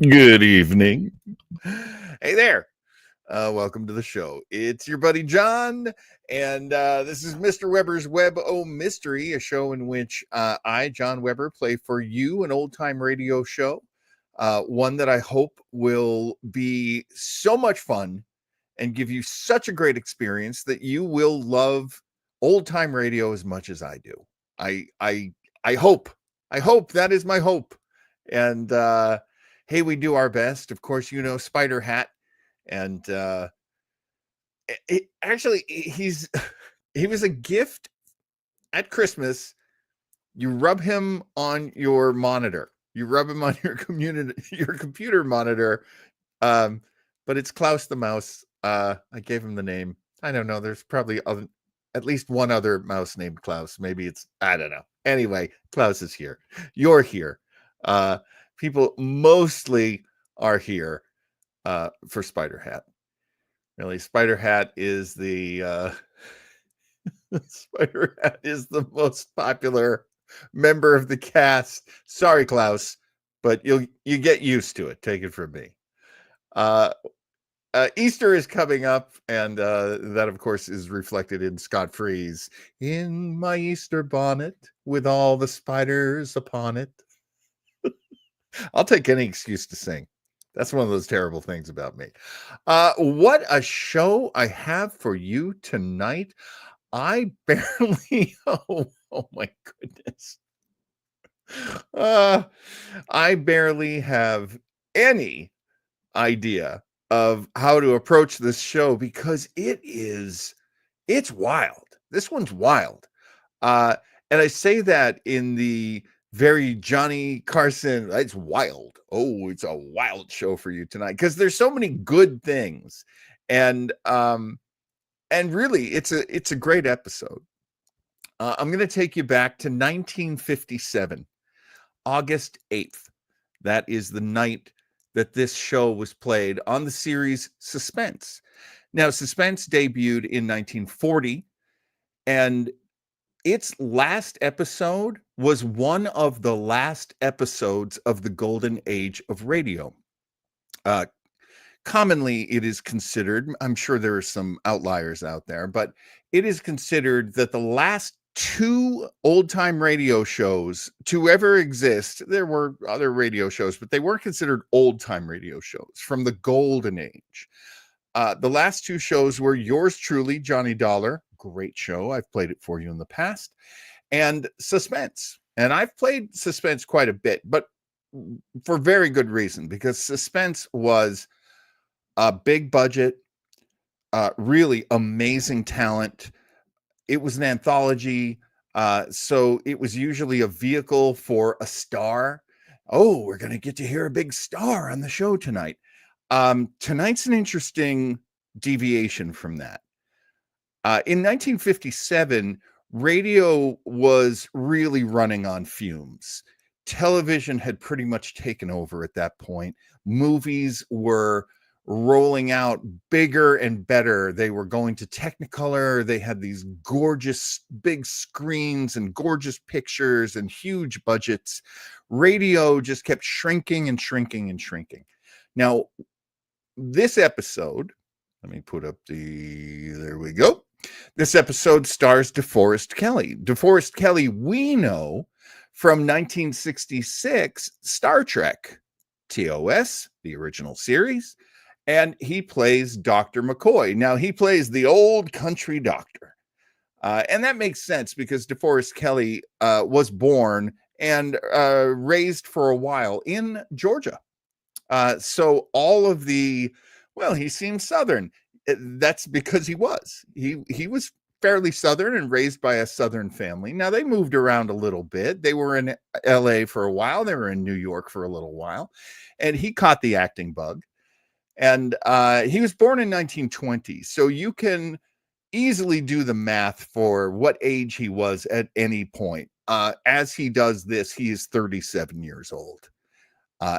Good evening. Hey there. Welcome to the show. It's your buddy John, and this is Mr. Weber's WebO Mystery, a show in which I, John Weber, play for you an old-time radio show, one that I hope will be so much fun and give you such a great experience that you will love old-time radio as much as I do. I hope. I hope. That is my hope. And hey, we do our best. Of course, you know Spider Hat, and actually he was a gift at Christmas. You rub him on your monitor. You rub him on your computer monitor. But it's Klaus the mouse. I gave him the name. I don't know. There's probably at least one other mouse named Klaus. Maybe it's, I don't know. Anyway, Klaus is here. You're here. People mostly are here for Spider Hat. Really, Spider Hat is the Spider Hat is the most popular member of the cast. Sorry, Klaus, but you get used to it. Take it from me. Easter is coming up, and that, of course, is reflected in Scott Free's "In My Easter Bonnet with all the spiders upon it." I'll take any excuse to sing. That's one of those terrible things about me. What a show I have for you tonight. I barely, oh my goodness. I barely have any idea of how to approach this show because it's wild. This one's wild. And I say that in the very Johnny Carson, it's wild. Oh, it's a wild show for you tonight because there's so many good things. And really it's a great episode. I'm going to take you back to 1957, August 8th. That is the night that this show was played on the series Suspense. Now, Suspense debuted in 1940, and its last episode was one of the last episodes of the golden age of radio. Commonly, it is considered, I'm sure there are some outliers out there, but it is considered that the last two old-time radio shows to ever exist, there were other radio shows, but they weren't considered old-time radio shows from the golden age. The last two shows were yours truly, Johnny Dollar. Great show. I've played it for you in the past. And Suspense. And I've played Suspense quite a bit, but for very good reason, because Suspense was a big budget, really amazing talent. It was an anthology. So it was usually a vehicle for a star. Oh, we're going to get to hear a big star on the show tonight. Tonight's an interesting deviation from that. In 1957, radio was really running on fumes. Television had pretty much taken over at that point. Movies were rolling out bigger and better. They were going to Technicolor. They had these gorgeous big screens and gorgeous pictures and huge budgets. Radio just kept shrinking and shrinking and shrinking. Now, this episode, let me put up there we go. This episode stars DeForest Kelley. DeForest Kelley, we know from 1966 Star Trek, TOS, the original series, and he plays Dr. McCoy. Now, he plays the old country doctor. And that makes sense because DeForest Kelley was born and raised for a while in Georgia. So all of he seems Southern. That's because he was fairly Southern and raised by a Southern family. Now, they moved around a little bit. They were in LA for a while. They were in New York for a little while, and he caught the acting bug. And he was born in 1920. So you can easily do the math for what age he was at any point. As he does this, he is 37 years old.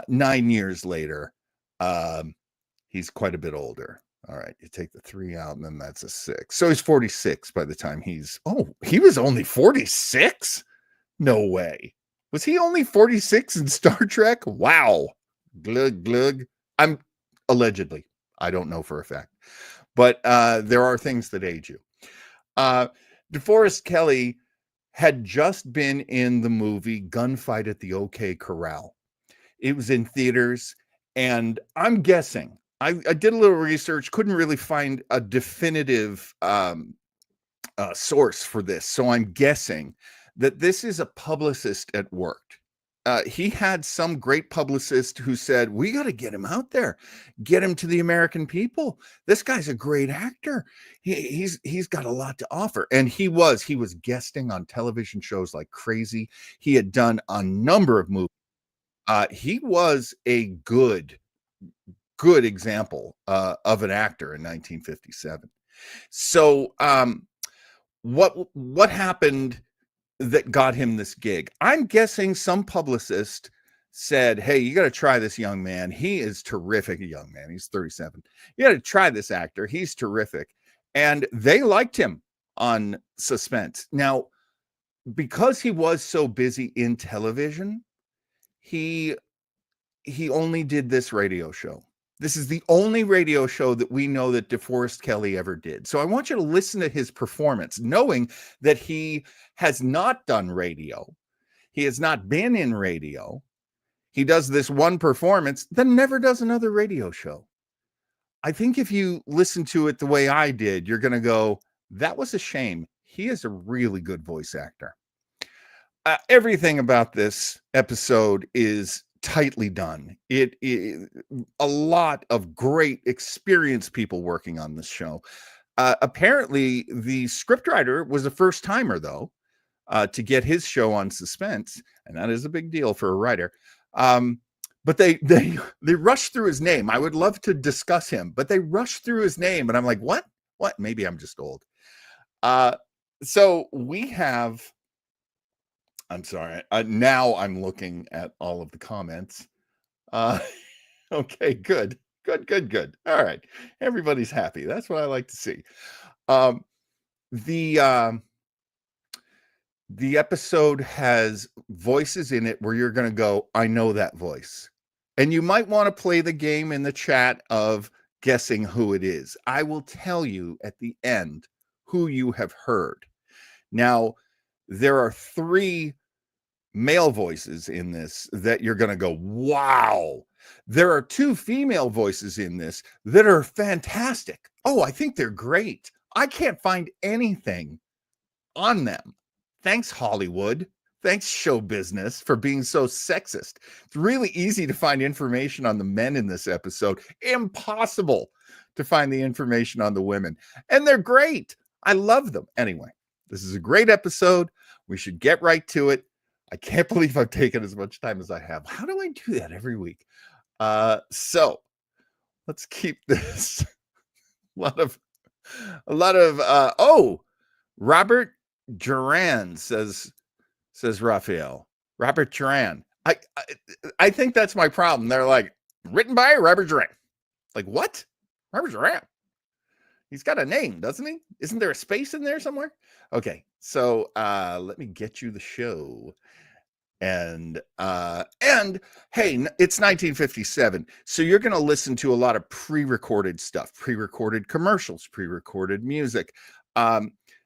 9 years later, he's quite a bit older. All right, you take the 3 out, and then that's a 6. So he's 46 by the time he was only 46? No way. Was he only 46 in Star Trek? Wow. Glug, glug. I'm allegedly. I don't know for a fact. But there are things that age you. Uh, DeForest Kelley had just been in the movie Gunfight at the OK Corral. It was in theaters, and I'm guessing, I did a little research, couldn't really find a definitive source for this. So I'm guessing that this is a publicist at work. He had some great publicist who said, "We got to get him out there, get him to the American people. This guy's a great actor. He's got a lot to offer." And he was guesting on television shows like crazy. He had done a number of movies. He was a good example of an actor in 1957. So, what happened that got him this gig? I'm guessing some publicist said, "Hey, you got to try this young man. He is terrific." A young man, he's 37. You got to try this actor. He's terrific. And they liked him on Suspense. Now, because he was so busy in television, he only did this radio show. This is the only radio show that we know that DeForest Kelley ever did. So I want you to listen to his performance, knowing that he has not done radio. He has not been in radio. He does this one performance, then never does another radio show. I think if you listen to it the way I did, you're going to go, that was a shame. He is a really good voice actor. Everything about this episode is tightly done. It a lot of great experienced people working on this show. Apparently, the scriptwriter was a first timer, though, to get his show on Suspense, and that is a big deal for a writer. But they rushed through his name. I would love to discuss him, but they rushed through his name, and I'm like, what? Maybe I'm just old. So we have. I'm sorry. Now I'm looking at all of the comments. Okay, good. All right. Everybody's happy. That's what I like to see. The episode has voices in it where you're going to go, I know that voice. And you might want to play the game in the chat of guessing who it is. I will tell you at the end who you have heard. Now, there are 3 male voices in this that you're going to go, wow. There are 2 female voices in this that are fantastic. Oh, I think they're great. I can't find anything on them. Thanks, Hollywood. Thanks, show business, for being so sexist. It's really easy to find information on the men in this episode. Impossible to find the information on the women. And they're great. I love them. Anyway, this is a great episode. We should get right to it. I can't believe I've taken as much time as I have. How do I do that every week? So let's keep this. a lot of Robert Duran says Raphael. Robert Duran. I think that's my problem. They're like, written by Robert Duran. Like, what? Robert Duran. He's got a name, doesn't he? Isn't there a space in there somewhere? Okay, so let me get you the show. And hey, it's 1957, so you're going to listen to a lot of pre-recorded stuff, pre-recorded commercials, pre-recorded music.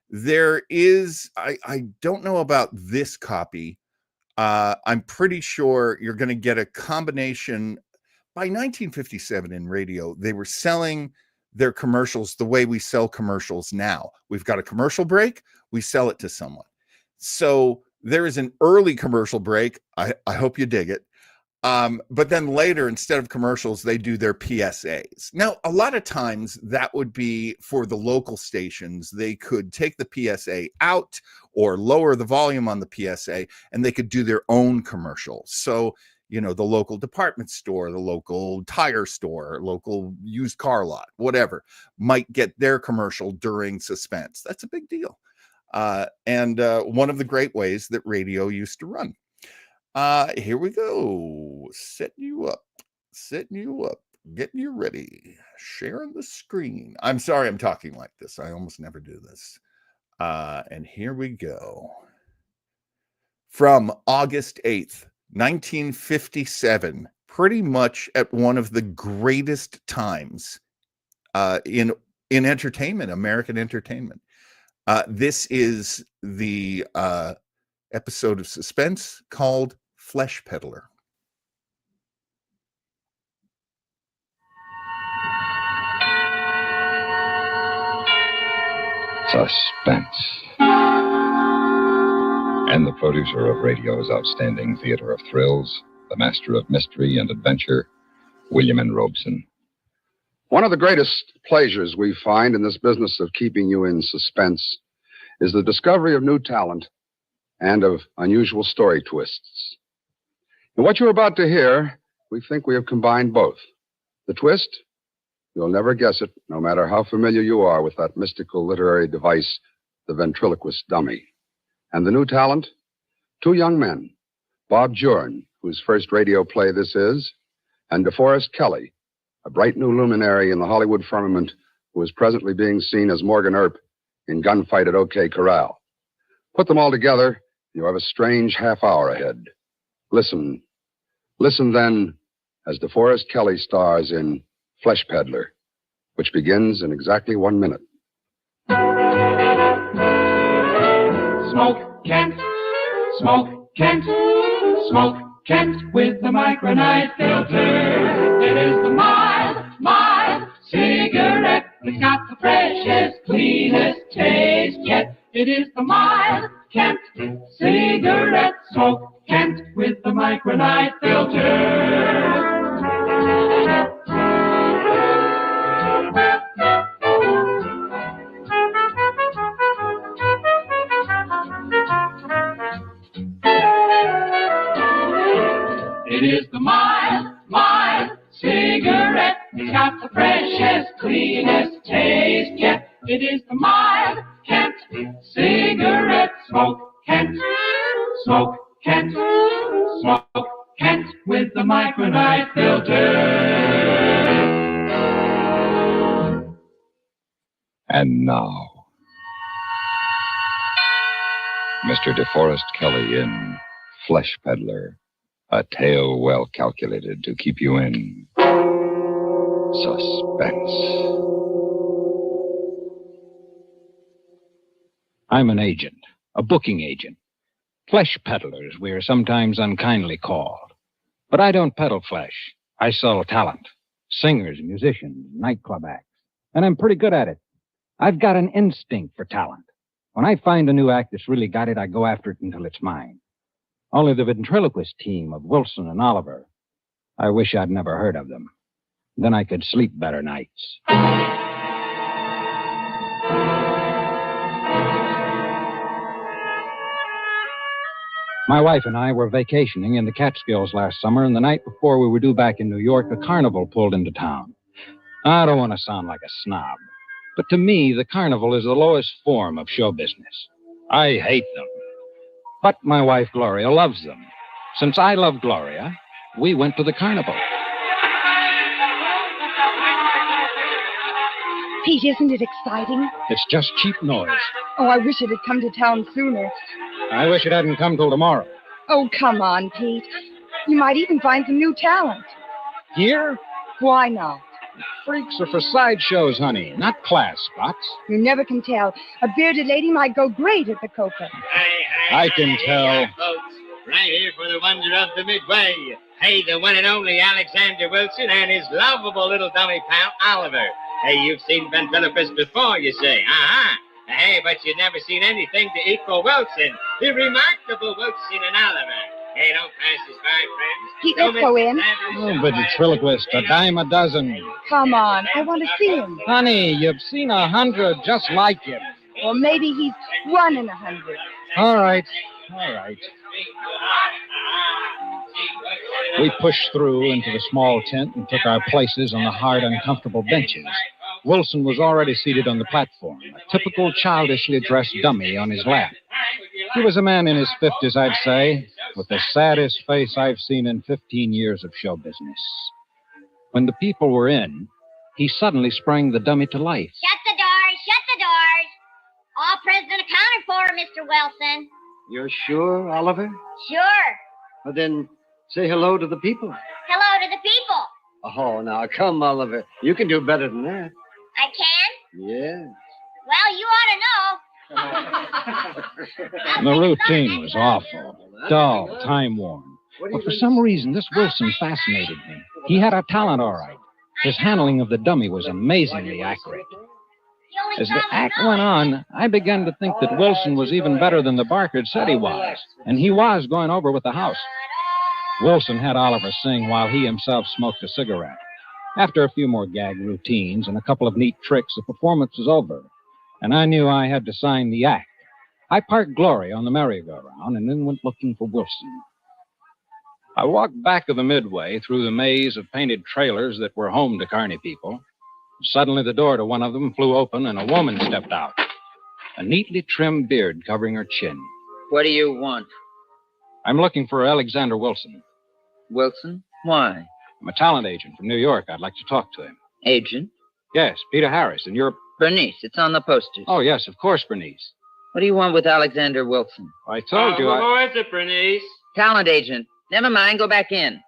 There is, I don't know about this copy. I'm pretty sure you're going to get a combination. By 1957 in radio, they were selling their commercials the way we sell commercials now. We've got a commercial break, we sell it to someone. So there is an early commercial break. I hope you dig it. But then later, instead of commercials, they do their PSAs. Now, a lot of times that would be for the local stations. They could take the PSA out or lower the volume on the PSA, and they could do their own commercial. So, you know, the local department store, the local tire store, local used car lot, whatever, might get their commercial during Suspense. That's a big deal. And one of the great ways that radio used to run. Here we go. Setting you up. Getting you ready. Sharing the screen. I'm sorry I'm talking like this. I almost never do this. And here we go. From August 8th, 1957, pretty much at one of the greatest times in entertainment, American entertainment. This is the episode of Suspense called Flesh Peddler. Suspense. And the producer of radio's outstanding theater of thrills, the master of mystery and adventure, William N. Robeson. One of the greatest pleasures we find in this business of keeping you in suspense is the discovery of new talent and of unusual story twists. In what you're about to hear, we think we have combined both. The twist? You'll never guess it, no matter how familiar you are with that mystical literary device, the ventriloquist dummy. And the new talent? Two young men, Bob Jorn, whose first radio play this is, and DeForest Kelley, a bright new luminary in the Hollywood firmament who is presently being seen as Morgan Earp in Gunfight at OK Corral. Put them all together, you have a strange half hour ahead. Listen. Listen then as DeForest Kelley stars in Flesh Peddler, which begins in exactly 1 minute. Smoke Kent, smoke Kent, smoke Kent with the micronite filter. It is the mild cigarette that's got the freshest, cleanest taste yet. It is the mild Kent cigarette, smoke Kent with the micronite filter. It is the mild cigarette. It's got the freshest, cleanest taste yet. It is the mild Kent cigarette. Smoke Kent, smoke Kent, smoke Kent with the micronite filter. And now, Mr. DeForest Kelley in Flesh Peddler, a tale well calculated to keep you in suspense. I'm an agent, a booking agent. Flesh peddlers, we are sometimes unkindly called. But I don't peddle flesh. I sell talent. Singers, musicians, nightclub acts. And I'm pretty good at it. I've got an instinct for talent. When I find a new act that's really got it, I go after it until it's mine. Only the ventriloquist team of Wilson and Oliver, I wish I'd never heard of them. Then I could sleep better nights. My wife and I were vacationing in the Catskills last summer, and the night before we were due back in New York, a carnival pulled into town. I don't want to sound like a snob, but to me, the carnival is the lowest form of show business. I hate them. But my wife, Gloria, loves them. Since I love Gloria, we went to the carnival. Pete, isn't it exciting? It's just cheap noise. Oh, I wish it had come to town sooner. I wish it hadn't come till tomorrow. Oh, come on, Pete. You might even find some new talent. Here? Why not? Freaks are for sideshows, honey, not class spots. You never can tell. A bearded lady might go great at the Copa. I can tell. Folks, right here for the wonder of the Midway. Hey, the one and only Alexander Wilson and his lovable little dummy pal, Oliver. Hey, you've seen ventriloquists before, you say. Uh-huh. Hey, but you've never seen anything to equal Wilson, the remarkable Wilson and Oliver. Hey, don't pass us by, friends. Pete, let's go in. Oh, ventriloquist, a dime a dozen. Come on, I want to see him. Honey, you've seen 100 just like him. Or maybe he's 1 in 100. All right. We pushed through into the small tent and took our places on the hard, uncomfortable benches. Wilson was already seated on the platform, a typical childishly dressed dummy on his lap. He was a man in his 50s, I'd say, with the saddest face I've seen in 15 years of show business. When the people were in, he suddenly sprang the dummy to life. Shut the doors, shut the doors. All present accounted for, Mr. Wilson. You're sure, Oliver? Sure. Well, then say hello to the people. Hello to the people. Oh, now, come, Oliver. You can do better than that. I can? Yes. Well, you ought to know. The routine was awful, dull, time-worn. But for some reason, this Wilson fascinated me. He had a talent, all right. His handling of the dummy was amazingly accurate. As the act went on, I began to think that Wilson was even better than the Barker had said he was, and he was going over with the house. Wilson had Oliver sing while he himself smoked a cigarette. After a few more gag routines and a couple of neat tricks, the performance was over, and I knew I had to sign the act. I parked Glory on the merry-go-round and then went looking for Wilson. I walked back of the midway through the maze of painted trailers that were home to carny people. Suddenly, the door to one of them flew open, and a woman stepped out, a neatly trimmed beard covering her chin. What do you want? I'm looking for Alexander Wilson. Wilson? Why? I'm a talent agent from New York. I'd like to talk to him. Agent? Yes, Peter Harris, and you're... Bernice. It's on the posters. Oh, yes, of course, Bernice. What do you want with Alexander Wilson? I told you Who is it, Bernice? Talent agent. Never mind. Go back in.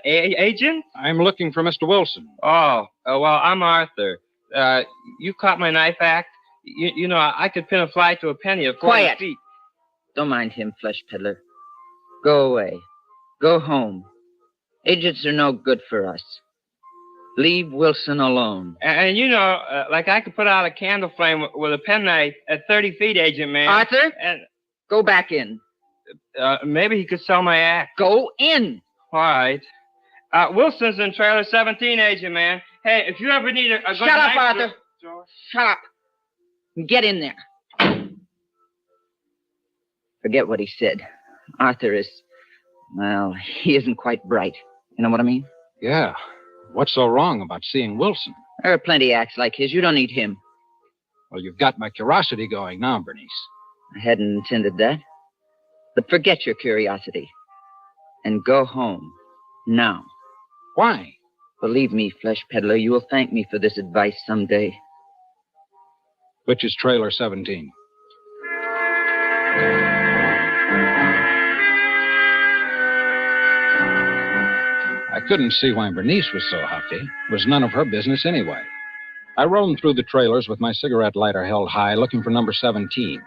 Agent? I'm looking for Mr. Wilson. Well, I'm Arthur. You caught my knife act? You know, I could pin a fly to a penny of 40 Quiet. feet. Don't mind him, flesh peddler. Go away. Go home. Agents are no good for us. Leave Wilson alone. And you know, like I could put out a candle flame with a penknife at 30 feet, Agent Man. Arthur? And Go back in. maybe he could sell my act. Go in. All right. Wilson's in trailer 17, Agent Man. Hey, if you ever need a good Shut up, knife- Arthur. Shut up. Get in there. Forget what he said. Arthur is, well, he isn't quite bright. You know what I mean? Yeah. What's so wrong about seeing Wilson? There are plenty of acts like his. You don't need him. Well, you've got my curiosity going now, Bernice. I hadn't intended that. But forget your curiosity. And go home. Now. Why? Believe me, flesh peddler, you will thank me for this advice someday. Which is trailer 17. I couldn't see why Bernice was so huffy. It was none of her business anyway. I roamed through the trailers with my cigarette lighter held high, looking for number 17.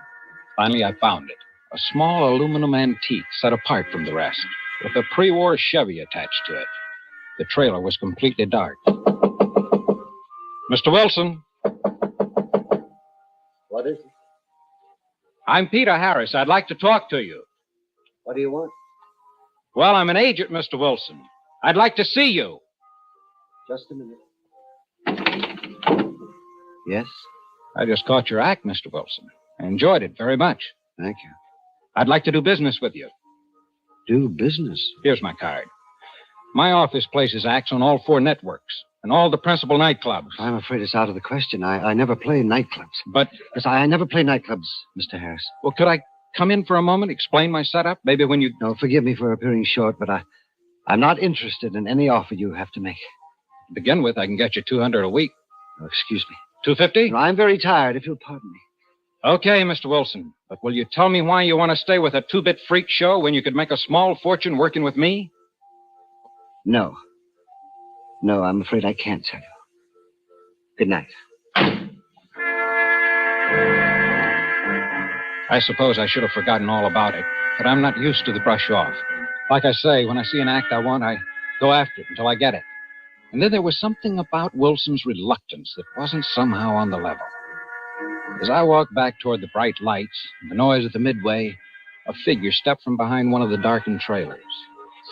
Finally, I found it. A small aluminum antique set apart from the rest, with a pre-war Chevy attached to it. The trailer was completely dark. Mr. Wilson. What is it? I'm Peter Harris. I'd like to talk to you. What do you want? Well, I'm an agent, Mr. Wilson. I'd like to see you. Just a minute. Yes? I just caught your act, Mr. Wilson. I enjoyed it very much. Thank you. I'd like to do business with you. Do business? Here's my card. My office places acts on all 4 networks and all the principal nightclubs. I'm afraid it's out of the question. I never play nightclubs. But, Yes, I never play nightclubs, Mr. Harris. well, could I come in for a moment, explain my setup? Maybe when you... No, forgive me for appearing short, but I'm not interested in any offer you have to make. To begin with, I can get you $200 a week. Oh, excuse me. $250? No, I'm very tired, if you'll pardon me. Okay, Mr. Wilson. But will you tell me why you want to stay with a 2-bit freak show when you could make a small fortune working with me? No. No, I'm afraid I can't tell you. Good night. I suppose I should have forgotten all about it, but I'm not used to the brush off. Like I say, when I see an act I want, I go after it until I get it. And then there was something about Wilson's reluctance that wasn't somehow on the level. As I walked back toward the bright lights and the noise of the midway, a figure stepped from behind one of the darkened trailers.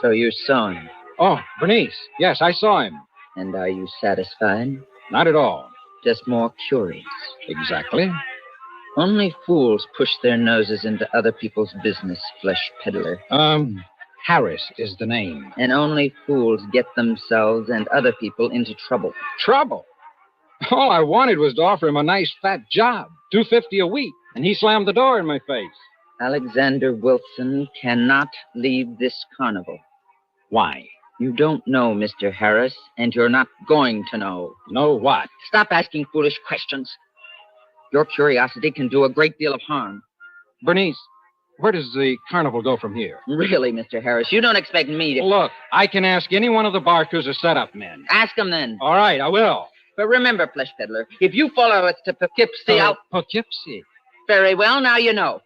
So you saw him. Oh, Bernice. Yes, I saw him. And are you satisfied? Not at all. Just more curious. Exactly. Only fools push their noses into other people's business, flesh peddler. Harris is the name. And only fools get themselves and other people into trouble. Trouble? All I wanted was to offer him a nice fat job, $250 a week, and he slammed the door in my face. Alexander Wilson cannot leave this carnival. Why? You don't know, Mr. Harris, and you're not going to know. Know what? Stop asking foolish questions. Your curiosity can do a great deal of harm. Bernice, where does the carnival go from here? Really, Mr. Harris, you don't expect me to... Look, I can ask any one of the barkers or setup men. Ask them then. All right, I will. But remember, Flesh Peddler, if you follow us to Poughkeepsie, Poughkeepsie? Very well, now you know.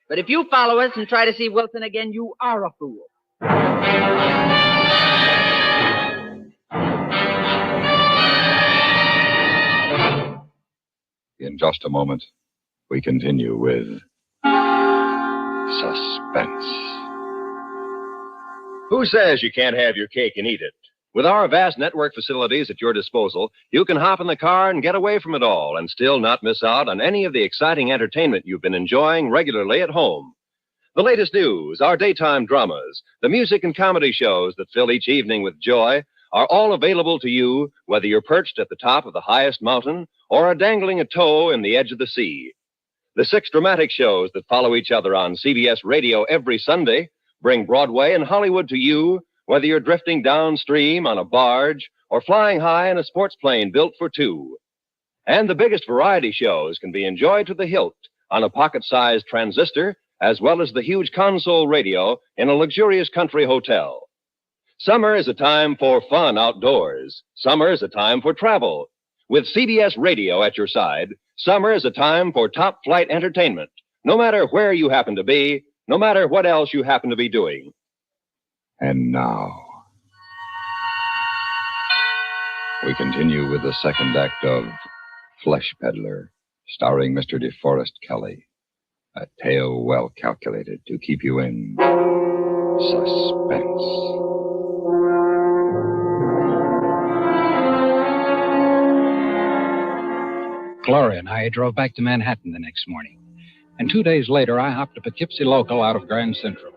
But if you follow us and try to see Wilson again, you are a fool. In just a moment, we continue with Suspense. Who says you can't have your cake and eat it? With our vast network facilities at your disposal, you can hop in the car and get away from it all and still not miss out on any of the exciting entertainment you've been enjoying regularly at home. The latest news, our daytime dramas, the music and comedy shows that fill each evening with joy are all available to you, whether you're perched at the top of the highest mountain or are dangling a toe in the edge of the sea. The 6 dramatic shows that follow each other on CBS Radio every Sunday bring Broadway and Hollywood to you, whether you're drifting downstream on a barge or flying high in a sports plane built for 2. And the biggest variety shows can be enjoyed to the hilt on a pocket-sized transistor, as well as the huge console radio in a luxurious country hotel. Summer is a time for fun outdoors. Summer is a time for travel. With CBS Radio at your side, summer is a time for top-flight entertainment, no matter where you happen to be, no matter what else you happen to be doing. And now, we continue with the second act of Flesh Peddler, starring Mr. DeForest Kelley. A tale well calculated to keep you in suspense. Gloria and I drove back to Manhattan the next morning. And 2 days later, I hopped a Poughkeepsie local out of Grand Central.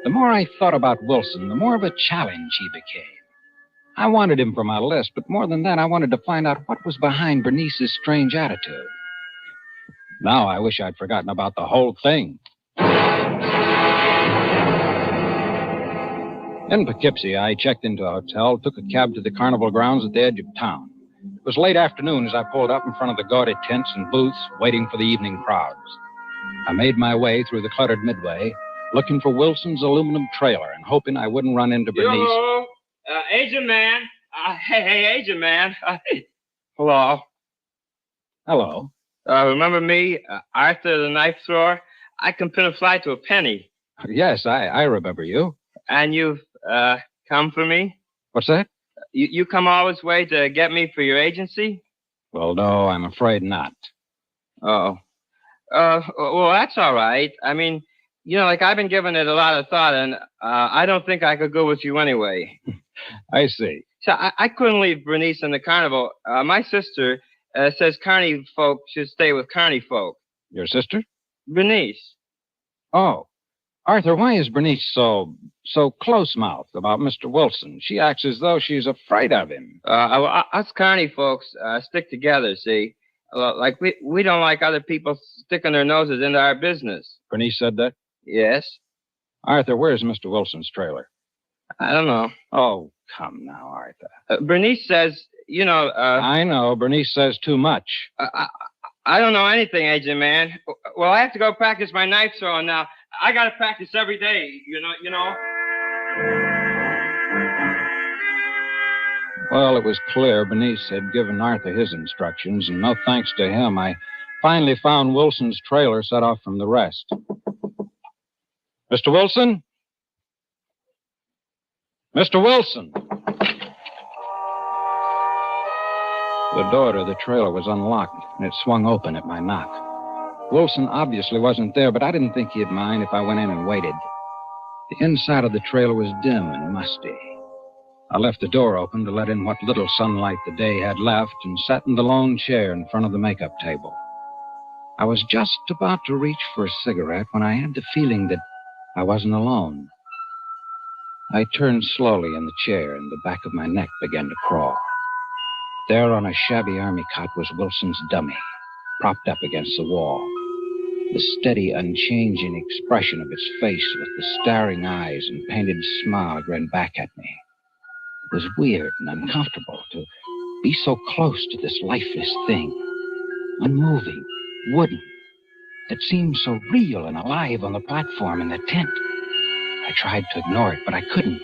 The more I thought about Wilson, the more of a challenge he became. I wanted him for my list, but more than that, I wanted to find out what was behind Bernice's strange attitude. Now I wish I'd forgotten about the whole thing. In Poughkeepsie, I checked into a hotel, took a cab to the carnival grounds at the edge of town. It was late afternoon as I pulled up in front of the gaudy tents and booths, waiting for the evening crowds. I made my way through the cluttered midway, looking for Wilson's aluminum trailer and hoping I wouldn't run into Bernice. Yo, agent man. Hey, agent man. Hello. Hello. Remember me, Arthur the knife thrower? I can pin a fly to a penny. Yes, I remember you. And you've come for me? What's that? You come all this way to get me for your agency? Well, no, I'm afraid not. Oh. Well, that's all right. I mean, like I've been giving it a lot of thought, and I don't think I could go with you anyway. I see. So I couldn't leave Bernice in the carnival. My sister says carny folk should stay with carny folk. Your sister? Bernice. Oh. Arthur, why is Bernice so close-mouthed about Mr. Wilson? She acts as though she's afraid of him. Us carny folks stick together, see? Like we don't like other people sticking their noses into our business. Bernice said that? Yes. Arthur, where's Mr. Wilson's trailer? I don't know. Oh, come now, Arthur. Bernice says, I know. Bernice says too much. I don't know anything, agent man. Well, I have to go practice my knife throwing now. I got to practice every day, you know. Well, it was clear Bernice had given Arthur his instructions, and no thanks to him, I finally found Wilson's trailer set off from the rest. Mr. Wilson? Mr. Wilson! The door to the trailer was unlocked, and it swung open at my knock. Wilson obviously wasn't there, but I didn't think he'd mind if I went in and waited. The inside of the trailer was dim and musty. I left the door open to let in what little sunlight the day had left and sat in the lone chair in front of the makeup table. I was just about to reach for a cigarette when I had the feeling that I wasn't alone. I turned slowly in the chair, and the back of my neck began to crawl. There on a shabby army cot was Wilson's dummy, propped up against the wall. The steady, unchanging expression of his face with the staring eyes and painted smile grinned back at me. It was weird and uncomfortable to be so close to this lifeless thing, unmoving, wooden, that seemed so real and alive on the platform in the tent. I tried to ignore it, but I couldn't.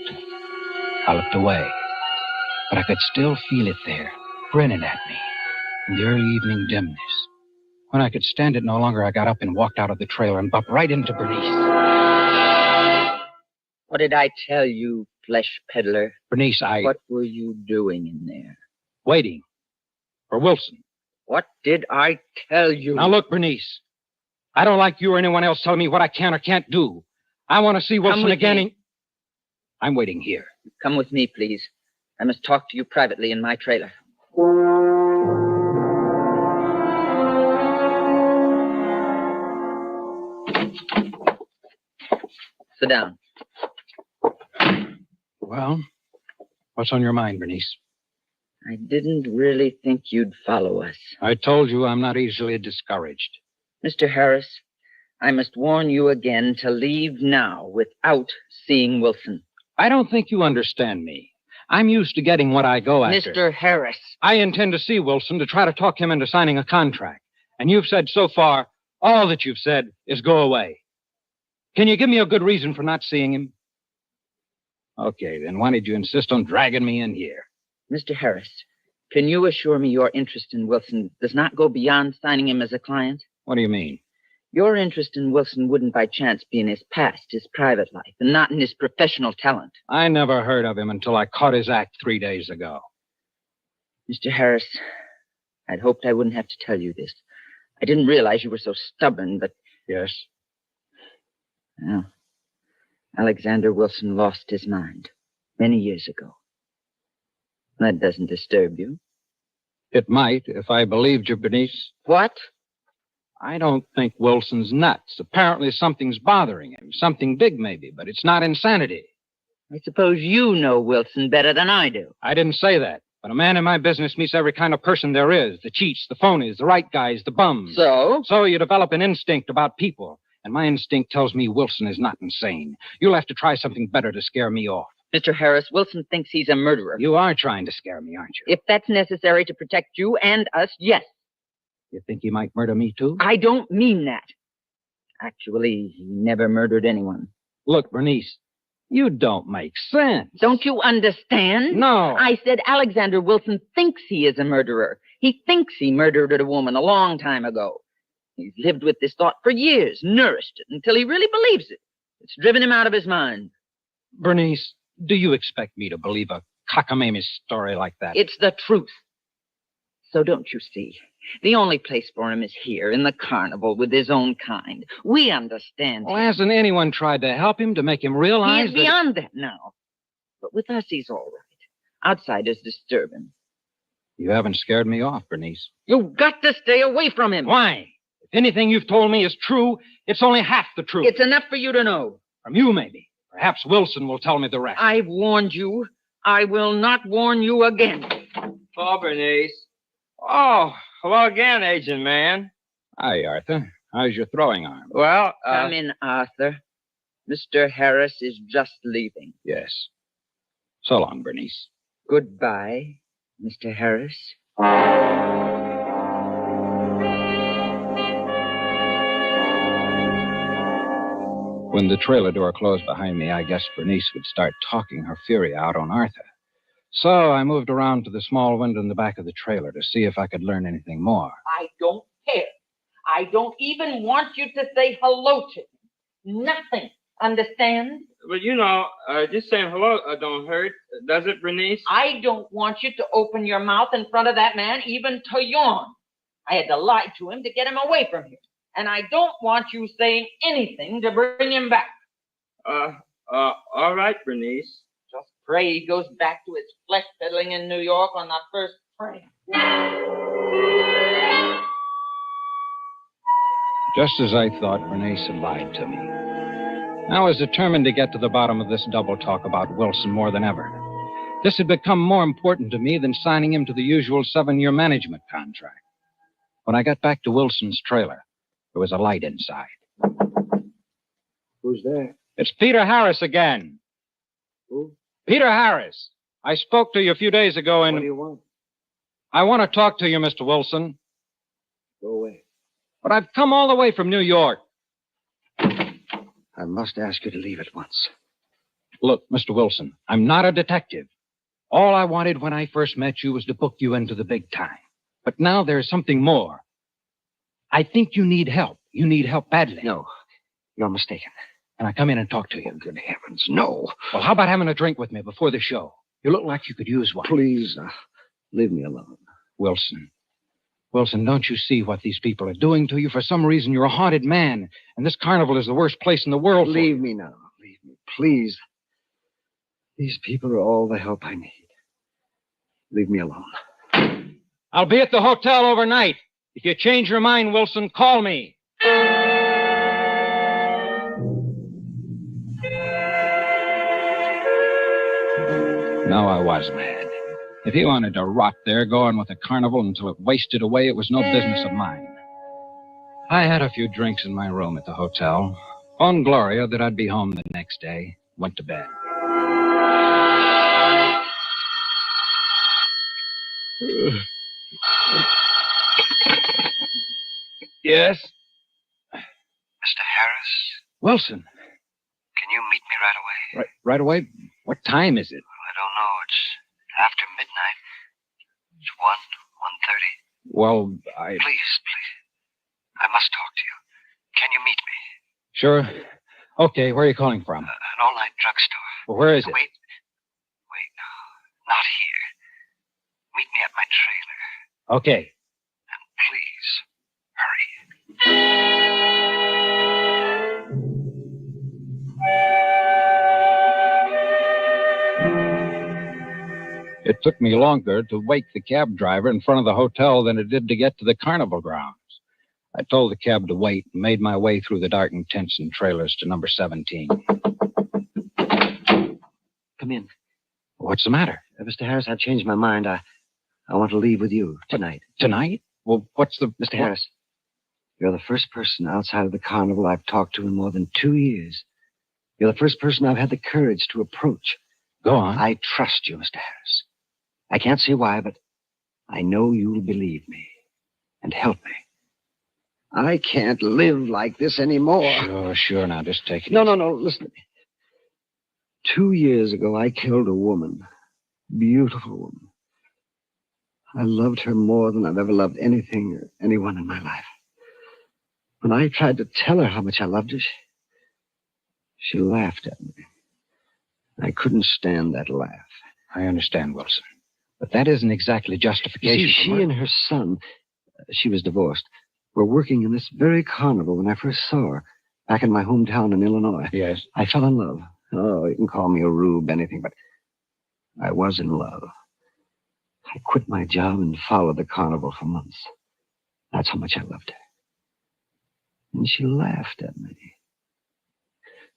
I looked away, but I could still feel it there, grinning at me in the early evening dimness. When I could stand it no longer, I got up and walked out of the trailer and bumped right into Bernice. What did I tell you, Flesh Peddler? Bernice, What were you doing in there? Waiting for Wilson. What did I tell you? Now look, Bernice, I don't like you or anyone else telling me what I can or can't do. I want to see Wilson again. I'm waiting here. Come with me, please. I must talk to you privately in my trailer. Sit down. Well, what's on your mind, Bernice? I didn't really think you'd follow us. I told you I'm not easily discouraged. Mr. Harris, I must warn you again to leave now without seeing Wilson. I don't think you understand me. I'm used to getting what I go after. Mr. Harris. I intend to see Wilson to try to talk him into signing a contract. And you've said so far, all that you've said is go away. Can you give me a good reason for not seeing him? Okay, then why did you insist on dragging me in here? Mr. Harris, can you assure me your interest in Wilson does not go beyond signing him as a client? What do you mean? Your interest in Wilson wouldn't by chance be in his past, his private life, and not in his professional talent. I never heard of him until I caught his act 3 days ago. Mr. Harris, I'd hoped I wouldn't have to tell you this. I didn't realize you were so stubborn, but... Yes? Well, Alexander Wilson lost his mind many years ago. That doesn't disturb you. It might, if I believed you, Bernice. What? I don't think Wilson's nuts. Apparently something's bothering him. Something big, maybe, but it's not insanity. I suppose you know Wilson better than I do. I didn't say that. But a man in my business meets every kind of person there is. The cheats, the phonies, the right guys, the bums. So? So you develop an instinct about people. And my instinct tells me Wilson is not insane. You'll have to try something better to scare me off. Mr. Harris, Wilson thinks he's a murderer. You are trying to scare me, aren't you? If that's necessary to protect you and us, yes. You think he might murder me, too? I don't mean that. Actually, he never murdered anyone. Look, Bernice, you don't make sense. Don't you understand? No. I said Alexander Wilson thinks he is a murderer. He thinks he murdered a woman a long time ago. He's lived with this thought for years, nourished it, until he really believes it. It's driven him out of his mind. Bernice, do you expect me to believe a cockamamie story like that? It's the truth. So don't you see? The only place for him is here, in the carnival, with his own kind. We understand. Well, hasn't anyone tried to help him, to make him realize He is beyond that now. But with us, he's all right. Outsiders disturb him. You haven't scared me off, Bernice. You've got to stay away from him. Why? If anything you've told me is true, it's only half the truth. It's enough for you to know. From you, maybe. Perhaps Wilson will tell me the rest. I've warned you. I will not warn you again. Oh, Bernice. Oh, hello again, Agent Man. Hi, Arthur. How's your throwing arm? Well, Come in, Arthur. Mr. Harris is just leaving. Yes. So long, Bernice. Goodbye, Mr. Harris. When the trailer door closed behind me, I guessed Bernice would start talking her fury out on Arthur. So I moved around to the small window in the back of the trailer to see if I could learn anything more. I don't care. I don't even want you to say hello to him. Nothing. Understand? But you know, just saying hello don't hurt, does it, Bernice? I don't want you to open your mouth in front of that man, even to yawn. I had to lie to him to get him away from here. And I don't want you saying anything to bring him back. All right, Bernice. Just pray he goes back to his flesh peddling in New York on that first train. Just as I thought, Bernice had lied to me. I was determined to get to the bottom of this double talk about Wilson more than ever. This had become more important to me than signing him to the usual 7-year management contract. When I got back to Wilson's trailer, there was a light inside. Who's there? It's Peter Harris again. Who? Peter Harris. I spoke to you a few days ago and... What do you want? I want to talk to you, Mr. Wilson. Go away. But I've come all the way from New York. I must ask you to leave at once. Look, Mr. Wilson, I'm not a detective. All I wanted when I first met you was to book you into the big time. But now there's something more. I think you need help. You need help badly. No, you're mistaken. Can I come in and talk to you? Oh, good heavens, no. Well, how about having a drink with me before the show? You look like you could use one. Please, leave me alone. Wilson, don't you see what these people are doing to you? For some reason, you're a haunted man, and this carnival is the worst place in the world. Leave me now. Leave me, please. These people are all the help I need. Leave me alone. I'll be at the hotel overnight. If you change your mind, Wilson, call me. No, I was mad. If he wanted to rot there going with the carnival until it wasted away, it was no business of mine. I had a few drinks in my room at the hotel. Phoned Gloria that I'd be home the next day. Went to bed. Yes? Mr. Harris? Wilson. Can you meet me right away? Right away? What time is it? I don't know. It's after midnight. It's 1:30. Well, Please. I must talk to you. Can you meet me? Sure. Okay, where are you calling from? An all-night drugstore. Well, where is it? Wait. No. Not here. Meet me at my trailer. Okay. And please, hurry. It took me longer to wake the cab driver in front of the hotel than it did to get to the carnival grounds. I told the cab to wait and made my way through the darkened tents and trailers to number 17. Come in. What's the matter? Mr. Harris, I've changed my mind. I want to leave with you tonight. Tonight? Well, what's the... Mr. Harris, you're the first person outside of the carnival I've talked to in more than 2 years. You're the first person I've had the courage to approach. Go on. I trust you, Mr. Harris. I can't say why, but I know you'll believe me and help me. I can't live like this anymore. Sure. Now, just take it No. easy. Listen to me. 2 years ago, I killed a woman. Beautiful woman. I loved her more than I've ever loved anything or anyone in my life. When I tried to tell her how much I loved her, she laughed at me. I couldn't stand that laugh. I understand, Wilson. But that isn't exactly justification. You see, she and her son, she was divorced, were working in this very carnival when I first saw her, back in my hometown in Illinois. Yes. I fell in love. Oh, you can call me a rube, anything, but I was in love. I quit my job and followed the carnival for months. That's how much I loved her. And she laughed at me.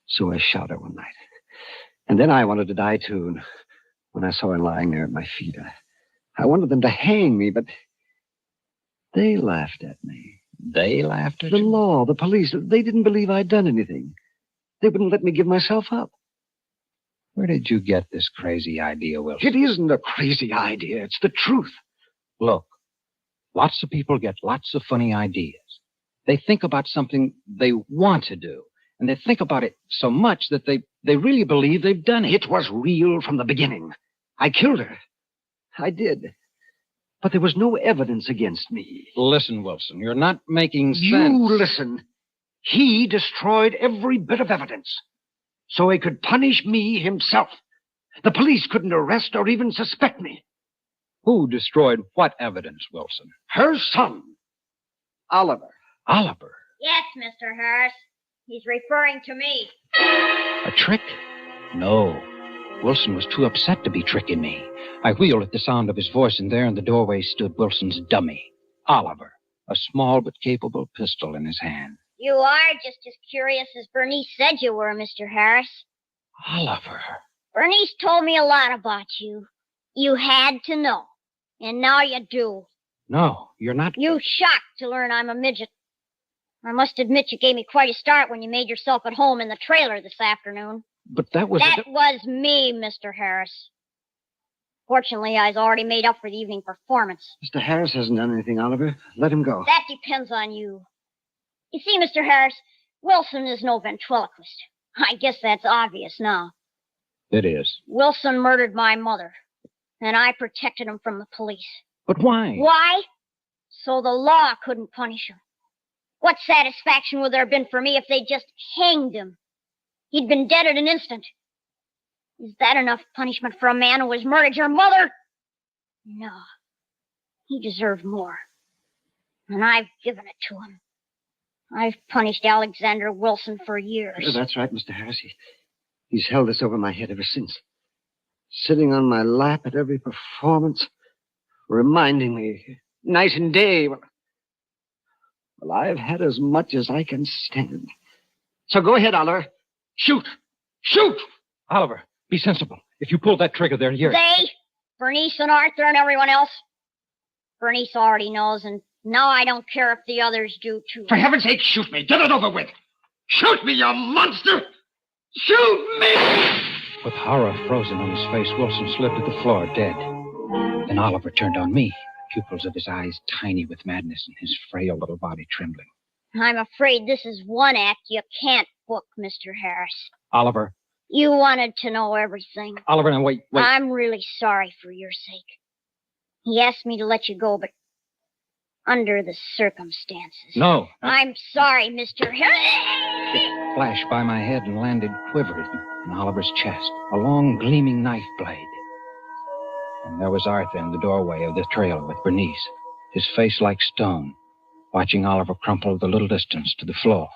So I shot her one night. And then I wanted to die, too. And when I saw her lying there at my feet, I wanted them to hang me, but they laughed at me. They laughed at you? The law, the police, they didn't believe I'd done anything. They wouldn't let me give myself up. Where did you get this crazy idea, Wilson? It isn't a crazy idea. It's the truth. Look, lots of people get lots of funny ideas. They think about something they want to do, and they think about it so much that they really believe they've done it. It was real from the beginning. I killed her. I did. But there was no evidence against me. Listen, Wilson, you're not making sense. You listen. He destroyed every bit of evidence so he could punish me himself. The police couldn't arrest or even suspect me. Who destroyed what evidence, Wilson? Her son, Oliver. Oliver? Yes, Mr. Harris. He's referring to me. A trick? No. Wilson was too upset to be tricking me. I wheeled at the sound of his voice, and there in the doorway stood Wilson's dummy, Oliver, a small but capable pistol in his hand. You are just as curious as Bernice said you were, Mr. Harris. Oliver. Bernice told me a lot about you. You had to know. And now you do. No, you're not... You shocked to learn I'm a midget. I must admit you gave me quite a start when you made yourself at home in the trailer this afternoon. But that was... That was me, Mr. Harris. Fortunately, I was already made up for the evening performance. Mr. Harris hasn't done anything, Oliver. Let him go. That depends on you. You see, Mr. Harris, Wilson is no ventriloquist. I guess that's obvious now. It is. Wilson murdered my mother, and I protected him from the police. But why? Why? So the law couldn't punish him. What satisfaction would there have been for me if they just hanged him? He'd been dead in an instant. Is that enough punishment for a man who has murdered your mother? No. He deserved more. And I've given it to him. I've punished Alexander Wilson for years. That's right, Mr. Harris. He's held this over my head ever since. Sitting on my lap at every performance, reminding me night and day. Well, I've had as much as I can stand. So go ahead, Oliver. Shoot! Shoot! Oliver, be sensible. If you pull that trigger, they're here. They? Bernice and Arthur and everyone else? Bernice already knows, and now I don't care if the others do, too. For heaven's sake, shoot me. Get it over with. Shoot me, you monster! Shoot me! With horror frozen on his face, Wilson slid to the floor, dead. Then Oliver turned on me, pupils of his eyes tiny with madness and his frail little body trembling. I'm afraid this is one act you can't book, Mr. Harris. Oliver. You wanted to know everything. Oliver, now wait. I'm really sorry for your sake. He asked me to let you go, but under the circumstances. No. I'm sorry, Mr. Harris. It flashed by my head and landed quivered in Oliver's chest, a long gleaming knife blade. And there was Arthur in the doorway of the trailer with Bernice, his face like stone, watching Oliver crumple the little distance to the floor.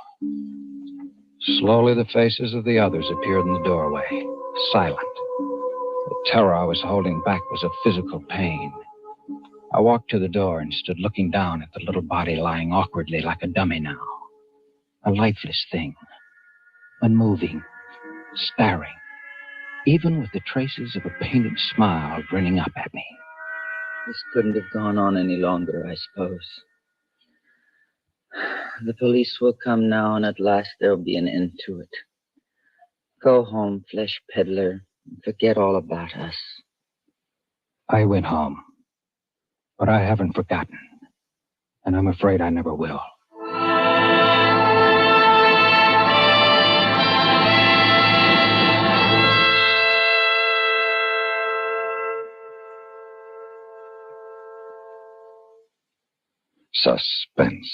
Slowly the faces of the others appeared in the doorway, silent. The terror I was holding back was of physical pain. I walked to the door and stood looking down at the little body lying awkwardly like a dummy now. A lifeless thing, unmoving, staring, even with the traces of a painted smile grinning up at me. This couldn't have gone on any longer, I suppose. The police will come now, and at last there'll be an end to it. Go home, Flesh Peddler, and forget all about us. I went home, but I haven't forgotten, and I'm afraid I never will. Suspense,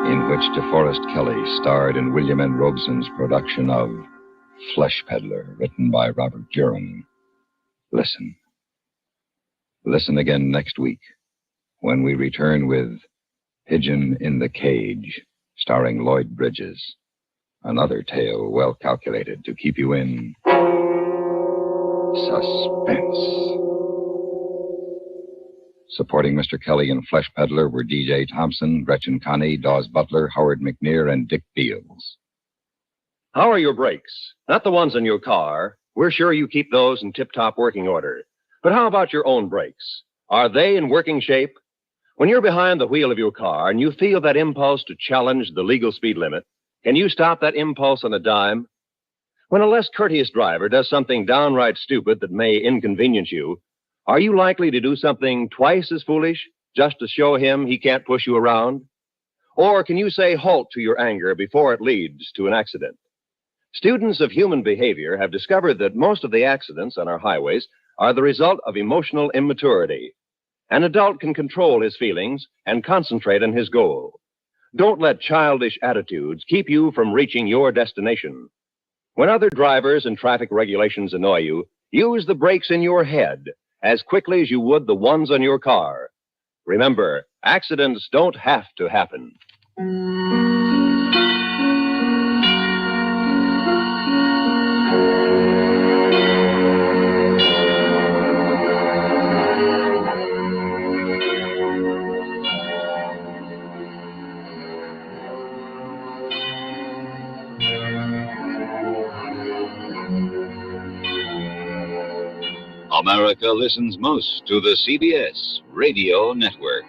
in which DeForest Kelley starred in William N. Robeson's production of Flesh Peddler, written by Robert Jurin. Listen. Listen again next week when we return with Pigeon in the Cage, starring Lloyd Bridges. Another tale well calculated to keep you in suspense. Supporting Mr. Kelley in Flesh Peddler were D.J. Thompson, Gretchen Connie, Dawes Butler, Howard McNear, and Dick Beals. How are your brakes? Not the ones in your car. We're sure you keep those in tip-top working order. But how about your own brakes? Are they in working shape? When you're behind the wheel of your car and you feel that impulse to challenge the legal speed limit, can you stop that impulse on a dime? When a less courteous driver does something downright stupid that may inconvenience you, are you likely to do something twice as foolish just to show him he can't push you around? Or can you say halt to your anger before it leads to an accident? Students of human behavior have discovered that most of the accidents on our highways are the result of emotional immaturity. An adult can control his feelings and concentrate on his goal. Don't let childish attitudes keep you from reaching your destination. When other drivers and traffic regulations annoy you, use the brakes in your head as quickly as you would the ones on your car. Remember, accidents don't have to happen. America listens most to the CBS Radio Network.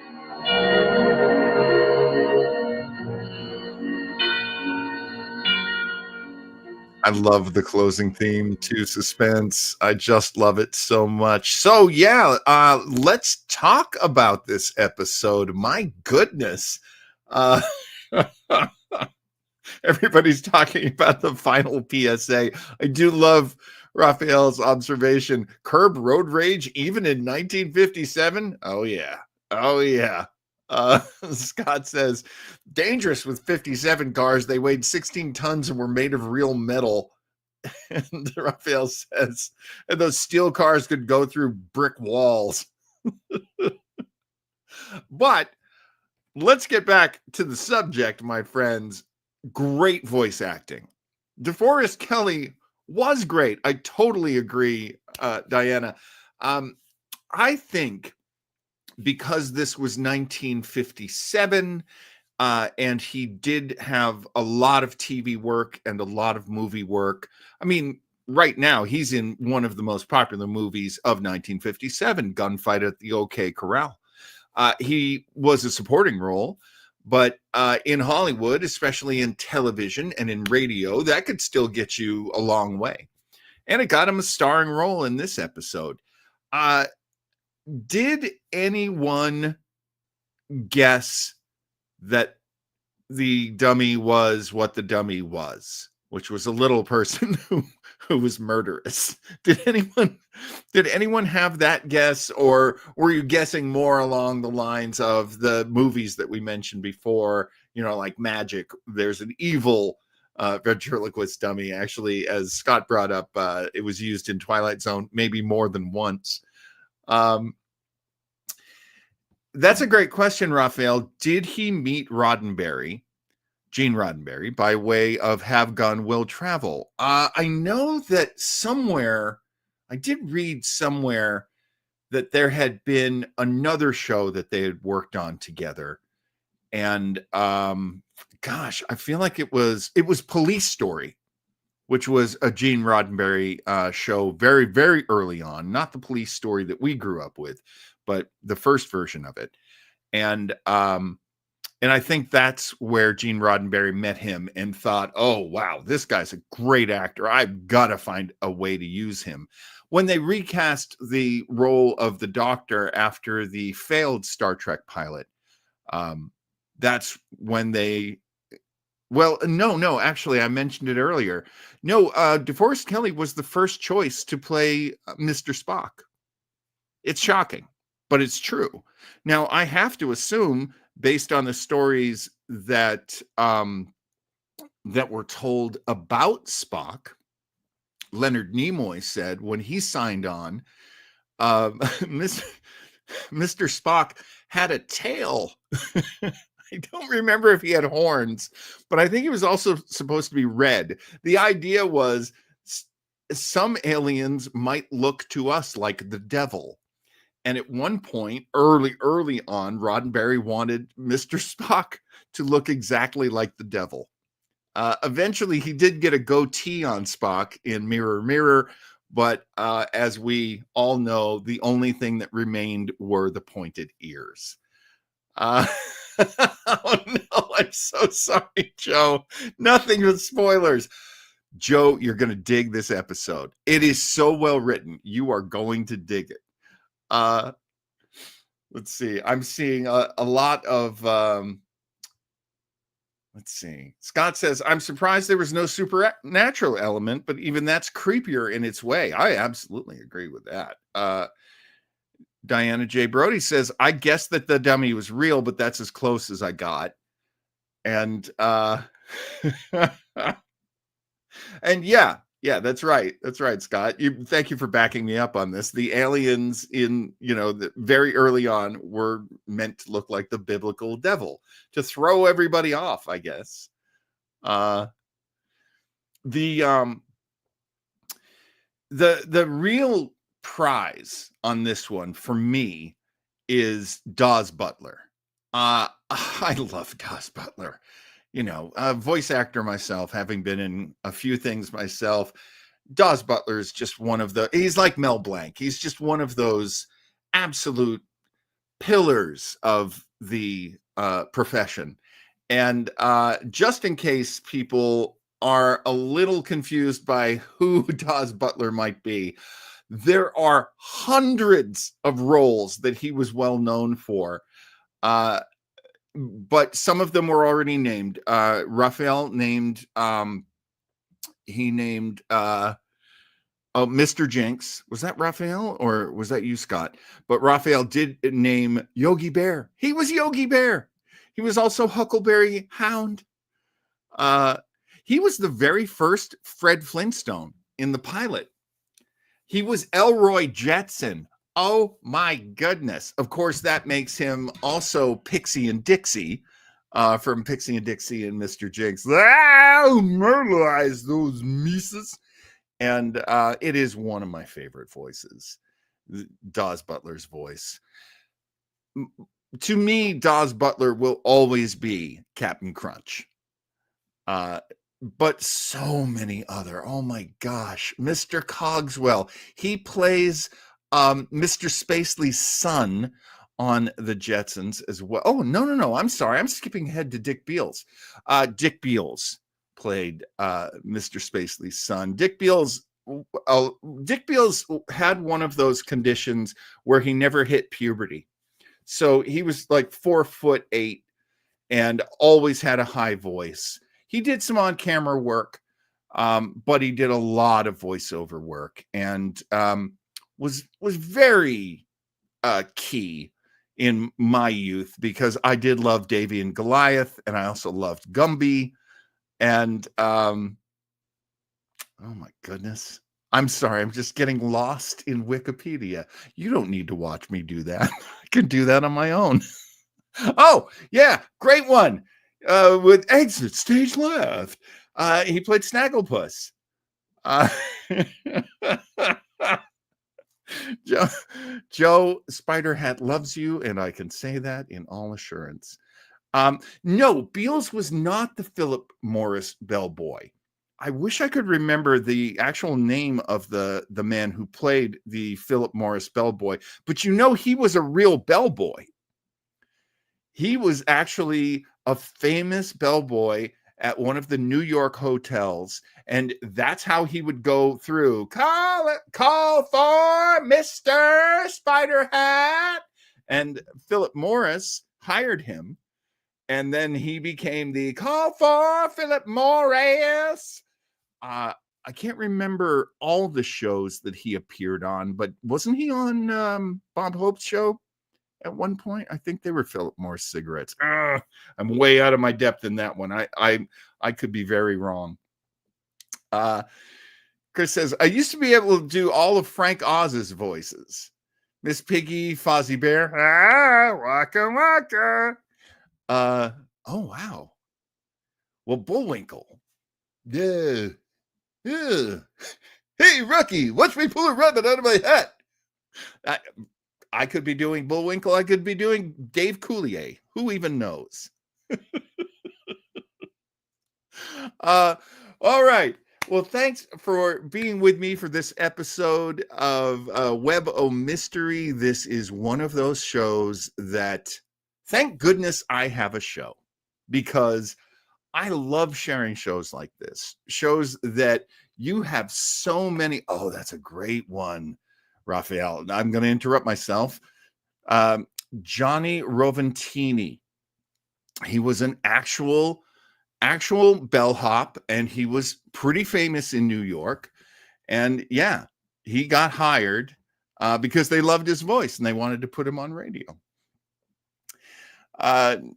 I love the closing theme to Suspense. I just love it so much. So yeah, let's talk about this episode. My goodness. Uh, everybody's talking about the final PSA. I do love Raphael's observation. Curb road rage even in 1957? Oh yeah. Oh yeah. Scott says, dangerous with 57 cars. They weighed 16 tons and were made of real metal. And Raphael says, and those steel cars could go through brick walls. But let's get back to the subject, my friends. Great voice acting. DeForest Kelley was great. I totally agree, Diana. I think because this was 1957, and he did have a lot of TV work and a lot of movie work. I mean, right now he's in one of the most popular movies of 1957, Gunfight at the OK Corral. He was a supporting role, but in Hollywood, especially in television and in radio, that could still get you a long way. And it got him a starring role in this episode. Did anyone guess that the dummy was what the dummy was, which was a little person who was murderous? Did anyone have that guess, or were you guessing more along the lines of the movies that we mentioned before, like Magic? There's an evil ventriloquist dummy. Actually, as Scott brought up, it was used in Twilight Zone maybe more than once. That's a great question, Raphael. Did he meet Gene Roddenberry, by way of Have Gun Will Travel? I know that somewhere, I did read somewhere that there had been another show that they had worked on together. And gosh, I feel like it was Police Story, which was a Gene Roddenberry show very, very early on. Not the Police Story that we grew up with, but the first version of it. And I think that's where Gene Roddenberry met him and thought, oh, wow, this guy's a great actor. I've got to find a way to use him. When they recast the role of the Doctor after the failed Star Trek pilot, that's when they... Well, no, actually, I mentioned it earlier. No, DeForest Kelley was the first choice to play Mr. Spock. It's shocking, but it's true. Now, I have to assume, based on the stories that were told about Spock, Leonard Nimoy said when he signed on, Mr. Spock had a tail. I don't remember if he had horns, but I think he was also supposed to be red. The idea was some aliens might look to us like the devil. And at one point, early on, Roddenberry wanted Mr. Spock to look exactly like the devil. Eventually, he did get a goatee on Spock in Mirror, Mirror, but as we all know, the only thing that remained were the pointed ears. Oh no, I'm so sorry, Joe. Nothing but spoilers. Joe, you're going to dig this episode. It is so well written. You are going to dig it. Let's see. I'm seeing a lot of let's see. Scott says, I'm surprised there was no supernatural element, but even that's creepier in its way. I absolutely agree with that. Diana J. Brody says, I guess that the dummy was real, but that's as close as I got. And and yeah, that's right. That's right, Scott. Thank you for backing me up on this. The aliens very early on were meant to look like the biblical devil to throw everybody off, I guess. The real prize on this one for me is Dawes Butler. I love Dawes Butler. A voice actor myself, having been in a few things myself. Dawes Butler is just he's like Mel Blanc. He's just one of those absolute pillars of the profession. And just in case people are a little confused by who Dawes Butler might be, there are hundreds of roles that he was well known for. But some of them were already named. Raphael named, he named, Mr. Jinx. Was that Raphael or was that you, Scott? But Raphael did name Yogi Bear. He was Yogi Bear. He was also Huckleberry Hound. He was the very first Fred Flintstone in the pilot. He was Elroy Jetson. Oh my goodness. Of course, that makes him also Pixie and Dixie from Pixie and Dixie and Mr. Jinx. I'll murderize those mices. And it is one of my favorite voices, Dawes Butler's voice. To me, Dawes Butler will always be Captain Crunch. But so many other, oh my gosh, Mr. Cogswell. He plays Mr. Spacely's son on the Jetsons as well. Oh, no, I'm sorry. I'm skipping ahead to Dick Beals. Dick Beals played Mr. Spacely's son. Dick Beals had one of those conditions where he never hit puberty. So he was like 4'8" and always had a high voice. He did some on-camera work, but he did a lot of voiceover work and was very key in my youth because I did love Davy and Goliath, and I also loved Gumby. And oh my goodness, I'm sorry, I'm just getting lost in Wikipedia. You don't need to watch me do that. I can do that on my own. Oh yeah, great one. With exit stage left. He played Snagglepuss. Joe Spiderhat loves you, and I can say that in all assurance. No, Beals was not the Philip Morris bellboy. I wish I could remember the actual name of the man who played the Philip Morris bellboy, but he was a real bellboy. He was actually a famous bellboy at one of the New York hotels, and that's how he would go through. Call for Mr. Spiderhat. And Philip Morris hired him, and then he became the Call for Philip Morris. I can't remember all the shows that he appeared on, but wasn't he on Bob Hope's show? At one point, I think they were Philip Morris cigarettes. I'm way out of my depth in that one. I could be very wrong. Chris says, I used to be able to do all of Frank Oz's voices. Miss Piggy, Fozzie Bear. Waka waka. Oh, wow. Well, Bullwinkle. Yeah. Hey, Rocky, watch me pull a rabbit out of my hat. I could be doing Bullwinkle. I could be doing Dave Coulier. Who even knows? All right. Well, thanks for being with me for this episode of Web O Mystery. This is one of those shows that, thank goodness I have a show, because I love sharing shows like this. Shows that you have so many. Oh, that's a great one, Raphael. I'm going to interrupt myself. Johnny Roventini. He was an actual bellhop, and he was pretty famous in New York. And yeah, he got hired because they loved his voice and they wanted to put him on radio.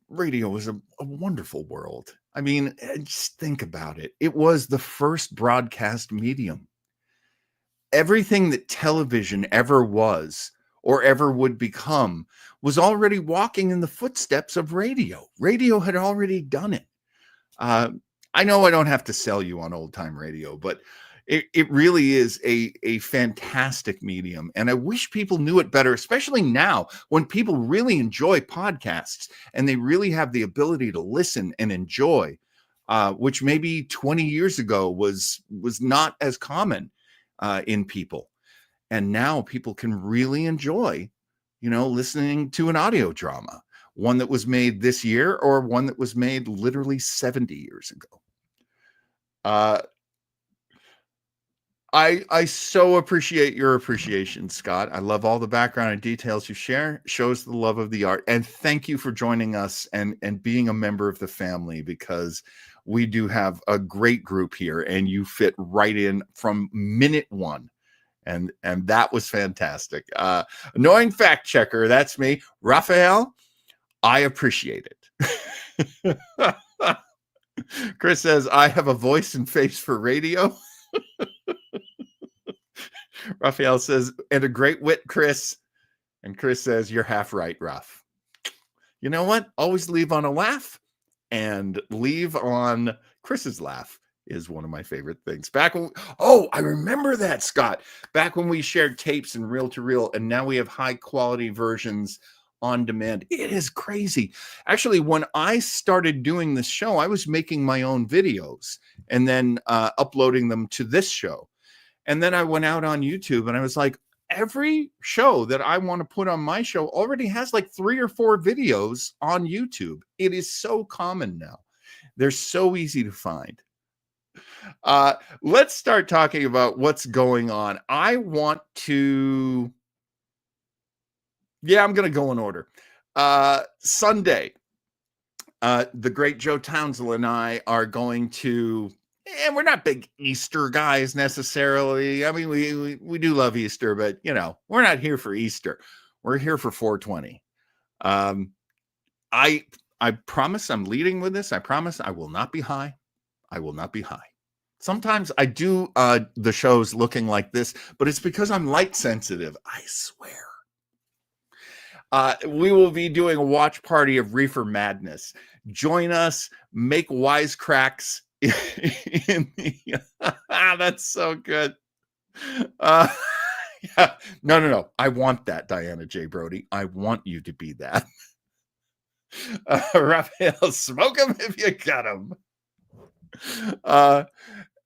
Radio was a wonderful world. I mean, just think about it. It was the first broadcast medium. Everything that television ever was or ever would become was already walking in the footsteps of radio. Radio had already done it. I know I don't have to sell you on old time radio, but it really is a fantastic medium. And I wish people knew it better, especially now when people really enjoy podcasts and they really have the ability to listen and enjoy, which maybe 20 years ago was not as common in people. And now people can really enjoy, listening to an audio drama, one that was made this year or one that was made literally 70 years ago. I so appreciate your appreciation, Scott. I love all the background and details you share. Shows the love of the art. And thank you for joining us and being a member of the family, because we do have a great group here and you fit right in from minute one. And that was fantastic. Annoying fact checker, that's me. Raphael, I appreciate it. Chris says, I have a voice and face for radio. Raphael says, and a great wit, Chris. And Chris says, you're half right, Ruff. You know what? Always leave on a laugh, and leave on Chris's laugh is one of my favorite things. Back when, I remember that, Scott. Back when we shared tapes and reel to reel, and now we have high quality versions on demand. It is crazy. Actually, when I started doing this show, I was making my own videos and then uploading them to this show. And then I went out on YouTube and I was like, every show that I want to put on my show already has like 3 or 4 videos on YouTube. It is so common now. They're so easy to find. Let's start talking about what's going on. I want to... Yeah, I'm going to go in order. Sunday, the great Joe Townsend and I are going to... And we're not big Easter guys necessarily. I mean, we do love Easter, but, you know, we're not here for Easter. We're here for 420. I promise I'm leading with this. I promise I will not be high. I will not be high. Sometimes I do the shows looking like this, but it's because I'm light sensitive. I swear. We will be doing a watch party of Reefer Madness. Join us, make wisecracks. That's so good. Yeah. No. I want that, Diana J. Brody. I want you to be that. Raphael, smoke him if you got him.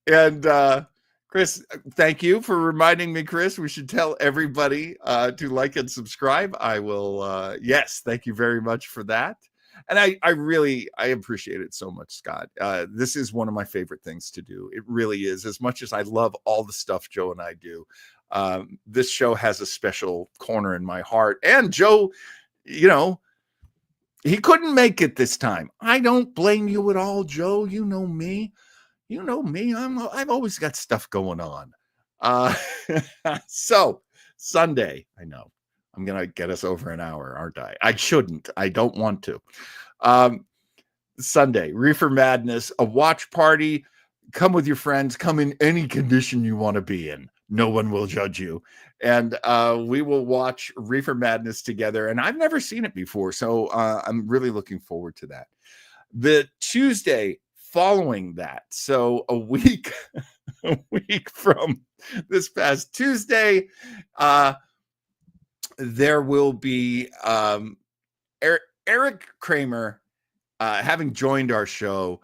And Chris, thank you for reminding me, Chris. We should tell everybody to like and subscribe. I will. Yes, thank you very much for that. And I appreciate it so much, Scott. This is one of my favorite things to do. It really is. As much as I love all the stuff Joe and I do, this show has a special corner in my heart. And Joe, you know, he couldn't make it this time. I don't blame you at all, Joe. You know me. You know me. I've always got stuff going on. So Sunday, I know. I'm going to get us over an hour, aren't I? I shouldn't. I don't want to. Sunday, Reefer Madness, a watch party. Come with your friends. Come in any condition you want to be in. No one will judge you. And we will watch Reefer Madness together. And I've never seen it before, so I'm really looking forward to that. The Tuesday following that, so a week from this past Tuesday, there will be Eric Kramer having joined our show.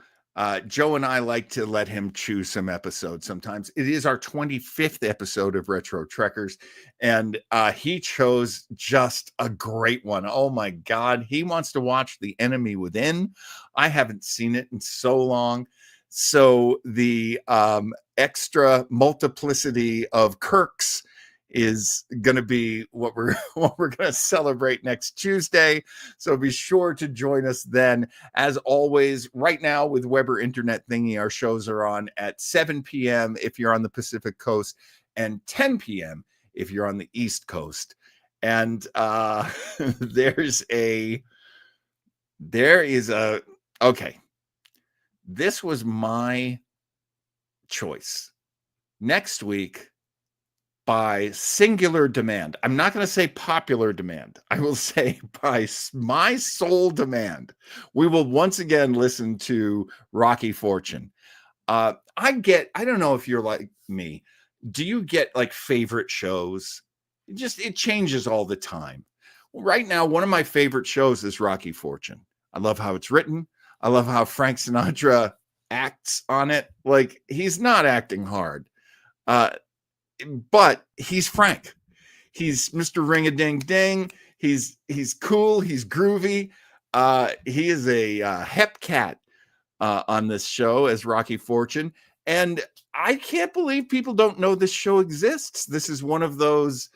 Joe and I like to let him choose some episodes sometimes. It is our 25th episode of Retro Trekkers, and he chose just a great one. Oh my God. He wants to watch The Enemy Within. I haven't seen it in so long. So the extra multiplicity of Kirks is going to be what we're going to celebrate next Tuesday. So be sure to join us then. As always, right now with Weber Internet Thingy, our shows are on at 7 p.m. if you're on the Pacific Coast and 10 p.m. if you're on the East Coast. And okay. This was my choice. Next week, by singular demand, I'm not going to say popular demand. I will say by my sole demand, we will once again listen to Rocky Fortune. I don't know if you're like me. Do you get like favorite shows? It changes all the time. Right now, one of my favorite shows is Rocky Fortune. I love how it's written. I love how Frank Sinatra acts on it. Like, he's not acting hard. But he's Frank. He's Mr. Ring-a-ding-ding. He's cool. He's groovy. He is a hep cat on this show as Rocky Fortune. And I can't believe people don't know this show exists. This is one of those,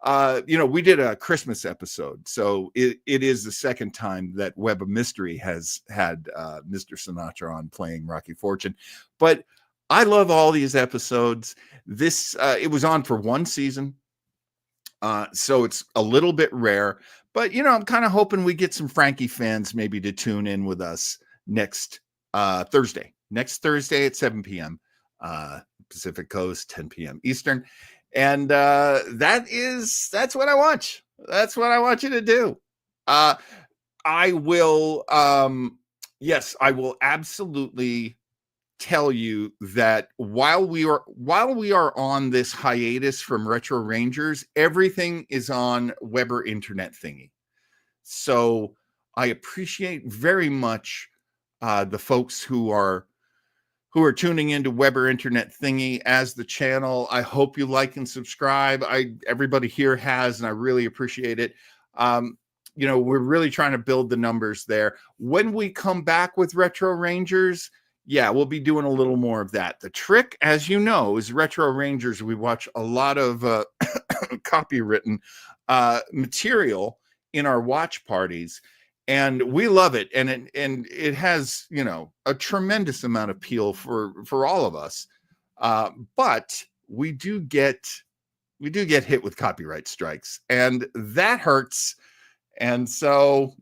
we did a Christmas episode. So it is the second time that Web of Mystery has had Mr. Sinatra on playing Rocky Fortune. But I love all these episodes. This, it was on for one season. So it's a little bit rare. But, I'm kind of hoping we get some Frankie fans maybe to tune in with us next Thursday. Next Thursday at 7 p.m. Pacific Coast, 10 p.m. Eastern. And that's what I want. That's what I want you to do. I will, yes, I will absolutely tell you that while we are on this hiatus from Retro Rangers, everything is on Weber Internet Thingy. So I appreciate very much the folks who are tuning into Weber Internet Thingy as the channel. I hope you like and subscribe. Everybody here has, and I really appreciate it. We're really trying to build the numbers there. When we come back with Retro Rangers, yeah, we'll be doing a little more of that. The trick, as you know, is Retro Rangers. We watch a lot of copywritten material in our watch parties, and we love it. And it has, a tremendous amount of appeal for all of us. But we do get hit with copyright strikes, and that hurts. And so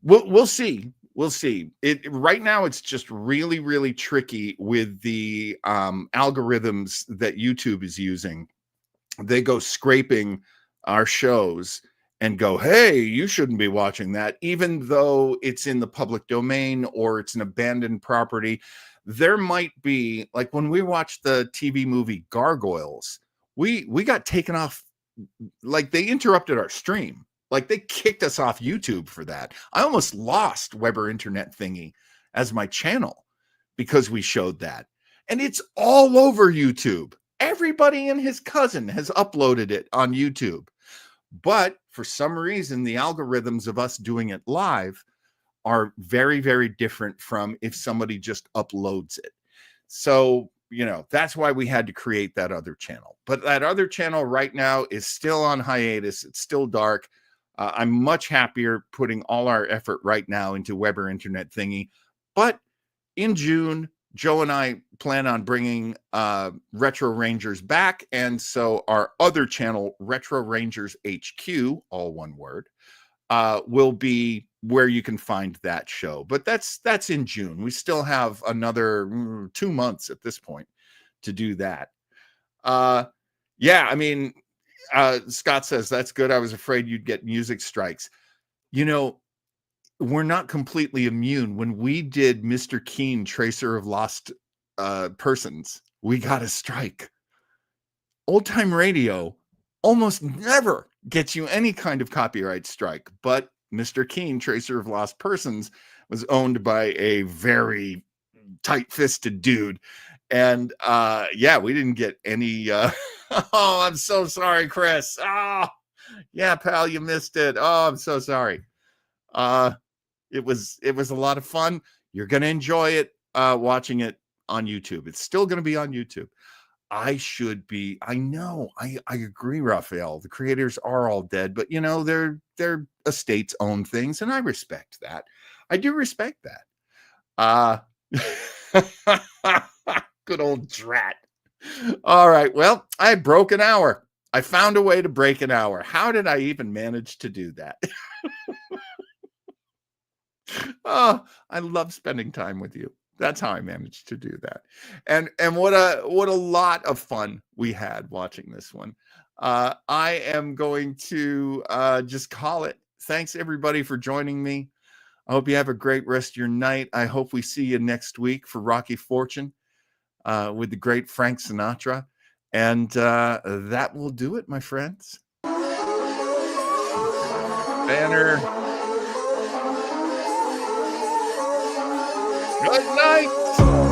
we'll see. We'll see. Right now, it's just really, really tricky with the algorithms that YouTube is using. They go scraping our shows and go, hey, you shouldn't be watching that, even though it's in the public domain or it's an abandoned property. There might be, like when we watched the TV movie Gargoyles, we got taken off, like they interrupted our stream. Like they kicked us off YouTube for that. I almost lost Weber Internet Thingy as my channel because we showed that. And it's all over YouTube. Everybody and his cousin has uploaded it on YouTube. But for some reason, the algorithms of us doing it live are very, very different from if somebody just uploads it. So, that's why we had to create that other channel. But that other channel right now is still on hiatus. It's still dark. I'm much happier putting all our effort right now into Weber Internet Thingy. But in June, Joe and I plan on bringing Retro Rangers back. And so our other channel, Retro Rangers HQ, all one word, will be where you can find that show. But that's in June. We still have another 2 months at this point to do that. Scott says, that's good. I was afraid you'd get music strikes. We're not completely immune. When we did Mr. Keen, Tracer of Lost Persons, we got a strike. Old time radio almost never gets you any kind of copyright strike, but Mr. Keen, Tracer of Lost Persons, was owned by a very tight-fisted dude. And we didn't get any oh, I'm so sorry, Chris. Oh, yeah, pal, you missed it. Oh, I'm so sorry. It was a lot of fun. You're gonna enjoy it watching it on YouTube. It's still gonna be on YouTube. I know, I agree, Raphael. The creators are all dead, but their estates own things, and I respect that. I do respect that. Good old Drat. All right. Well, I broke an hour. I found a way to break an hour. How did I even manage to do that? Oh, I love spending time with you. That's how I managed to do that. And what a lot of fun we had watching this one. I am going to just call it. Thanks everybody for joining me. I hope you have a great rest of your night. I hope we see you next week for Rocky Fortune with the great Frank Sinatra. And that will do it, my friends. Banner. Good night.